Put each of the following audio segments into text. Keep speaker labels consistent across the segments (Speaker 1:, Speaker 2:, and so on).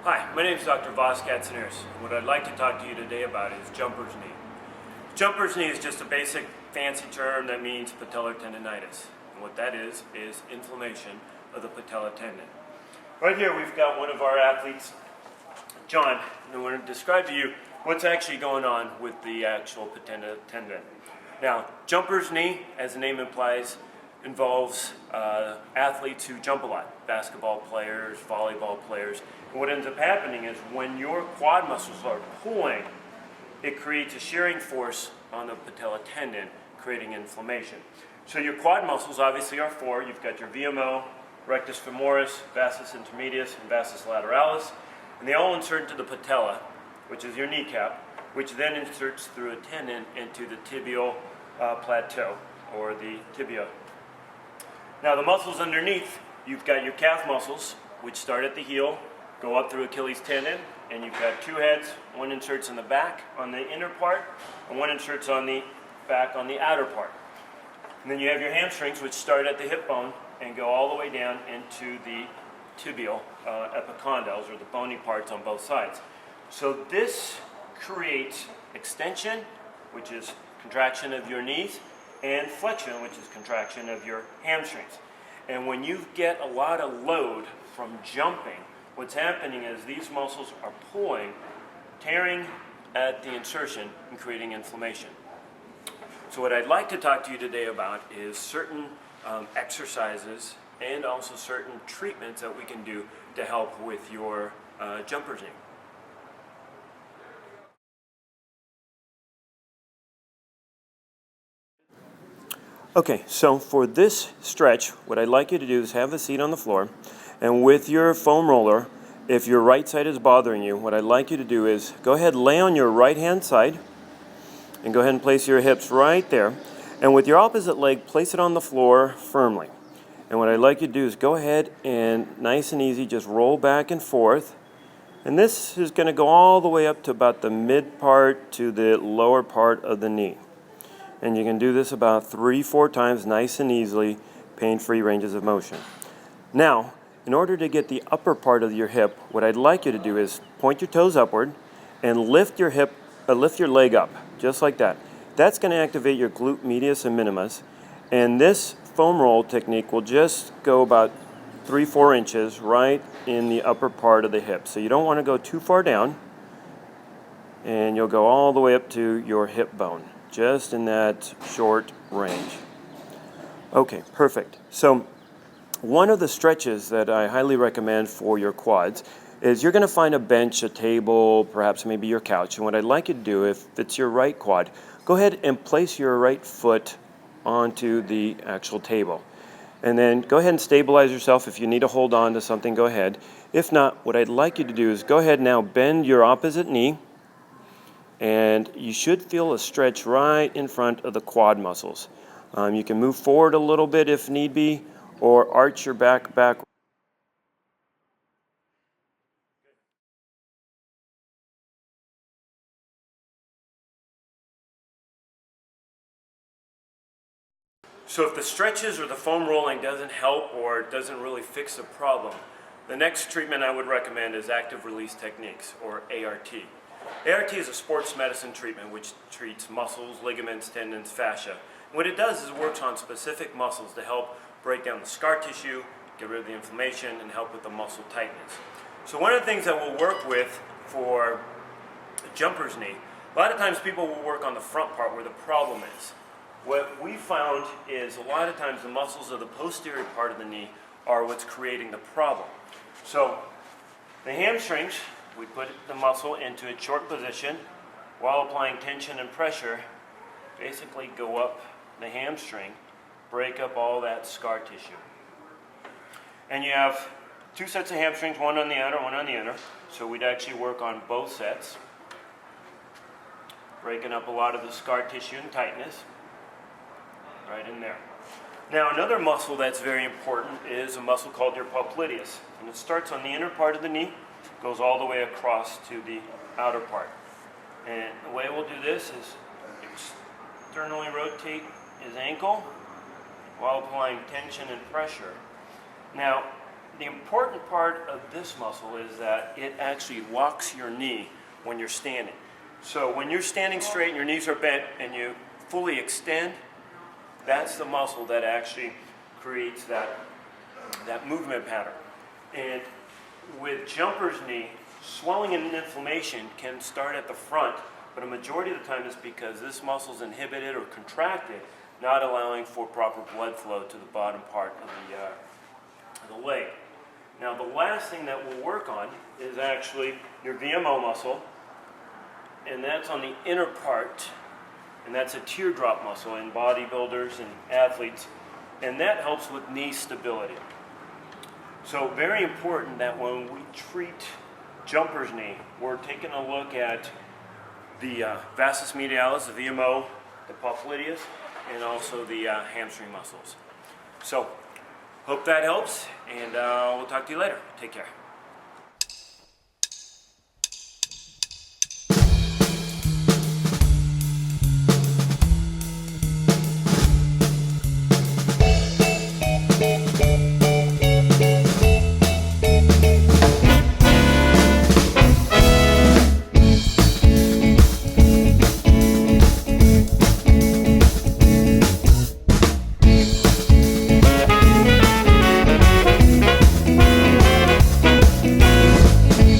Speaker 1: Hi, my name is Dr. Voss Katzeners, and what I'd like to talk to you today about is jumper's knee. Jumper's knee is just a basic fancy term that means patellar tendonitis. And what that is inflammation of the patella tendon. Right here we've got one of our athletes, John, and I want to describe to you what's actually going on with the actual patella tendon. Now, jumper's knee, as the name implies, involves athletes who jump a lot, basketball players, volleyball players. And what ends up happening is when your quad muscles are pulling, it creates a shearing force on the patella tendon, creating inflammation. So your quad muscles obviously are four. You've got your VMO, rectus femoris, vastus intermedius, and vastus lateralis, and they all insert into the patella, which is your kneecap, which then inserts through a tendon into the tibial plateau, or the tibia. Now the muscles underneath, you've got your calf muscles, which start at the heel, go up through Achilles tendon, and you've got two heads. One inserts in the back on the inner part, and one inserts on the back on the outer part. And then you have your hamstrings, which start at the hip bone and go all the way down into the tibial epicondyles, or the bony parts on both sides. So this creates extension, which is contraction of your knees, and flexion, which is contraction of your hamstrings. And when you get a lot of load from jumping, what's happening is these muscles are pulling, tearing at the insertion, and creating inflammation. So what I'd like to talk to you today about is certain exercises and also certain treatments that we can do to help with your jumper's knee. Okay, so for this stretch, what I'd like you to do is have the seat on the floor, and with your foam roller, if your right side is bothering you, what I'd like you to do is go ahead, lay on your right hand side, and go ahead and place your hips right there. And with your opposite leg, place it on the floor firmly. And what I'd like you to do is go ahead and nice and easy, just roll back and forth. And this is going to go all the way up to about the mid part to the lower part of the knee. And you can do this about 3-4 times nice and easily, pain-free ranges of motion. Now, in order to get the upper part of your hip, what I'd like you to do is point your toes upward and lift your leg up, just like that. That's going to activate your glute medius and minimus. And this foam roll technique will just go about 3-4 inches right in the upper part of the hip. So you don't want to go too far down, and you'll go all the way up to your hip bone, just in that short range. Okay, perfect. So one of the stretches that I highly recommend for your quads is you're going to find a bench, a table, perhaps maybe your couch. And what I'd like you to do, if it's your right quad, go ahead and place your right foot onto the actual table. And then go ahead and stabilize yourself. If you need to hold on to something, go ahead. If not, what I'd like you to do is go ahead now, bend your opposite knee, and you should feel a stretch right in front of the quad muscles. You can move forward a little bit if need be, or arch your back. So if the stretches or the foam rolling doesn't help or doesn't really fix the problem, the next treatment I would recommend is active release techniques, or ART. ART is a sports medicine treatment which treats muscles, ligaments, tendons, fascia. And what it does is it works on specific muscles to help break down the scar tissue, get rid of the inflammation, and help with the muscle tightness. So one of the things that we'll work with for a jumper's knee, a lot of times people will work on the front part where the problem is. What we found is a lot of times the muscles of the posterior part of the knee are what's creating the problem. So the hamstrings, we put the muscle into a short position while applying tension and pressure, basically go up the hamstring, break up all that scar tissue. And you have two sets of hamstrings, one on the outer, one on the inner. So we'd actually work on both sets, breaking up a lot of the scar tissue and tightness right in there. Now another muscle that's very important is a muscle called your popliteus. And it starts on the inner part of the knee, goes all the way across to the outer part. And the way we'll do this is externally rotate his ankle while applying tension and pressure. Now, the important part of this muscle is that it actually locks your knee when you're standing. So when you're standing straight and your knees are bent and you fully extend, that's the muscle that actually creates that movement pattern. And with jumper's knee, swelling and inflammation can start at the front, but a majority of the time it's because this muscle is inhibited or contracted, not allowing for proper blood flow to the bottom part of the leg. Now the last thing that we'll work on is actually your VMO muscle, and that's on the inner part, and that's a teardrop muscle in bodybuilders and athletes, and that helps with knee stability. So very important that when we treat jumper's knee, we're taking a look at the vastus medialis, the VMO, the popliteus, and also the hamstring muscles. So hope that helps, and we'll talk to you later. Take care.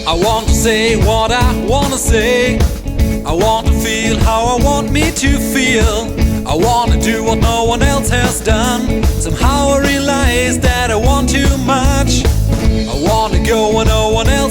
Speaker 2: I want to say what I want to say. I want to feel how I want me to feel. I want to do what no one else has done. Somehow I realize that I want too much. I want to go where no one else